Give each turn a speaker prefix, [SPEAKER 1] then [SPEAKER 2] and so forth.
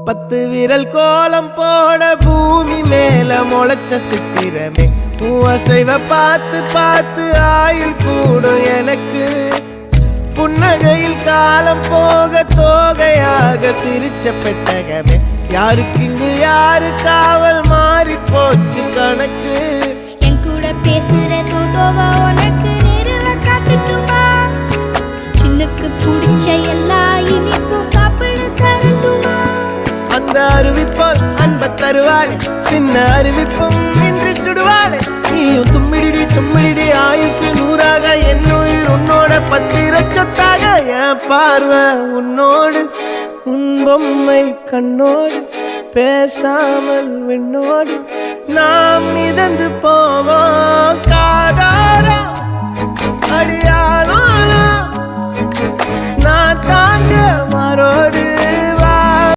[SPEAKER 1] 10 விரல் கோலம் போட பூமி மேல முளைச்ச சித்திரமே அசைவ பார்த்து பார்த்து ஆயுள் கூடும் எனக்கு புன்னகையில் காலம் போக தோகையாக சிரிச்ச பெட்டகமே யாருக்கு இங்கு யாரு காவல் மாறி போச்சு கணக்கு
[SPEAKER 2] என் கூட பேசுற தோதோவா உனக்கு நேரில் காட்டுட்டுமா சின்னுக்கு பிடிச்ச எல்லா இனிப்பும் சாப்பிட தரட்டுமா
[SPEAKER 1] அந்த அறிவிப்பால் அன்ப தருவாளே சின்ன அறிவிப்பும் இன்று சுடுவாளே நீயும் தும்மிடி தும்மிடி ஆயுசு 100ஆக என் உயிர் உன்னோட 10 சொத்தாக என் பார்வை உன்னோடு உன் பொம்மை கண்ணோடு பேசாமல் விண்ணோடு நாம் மிதந்து போவோம் காதாரா அடியா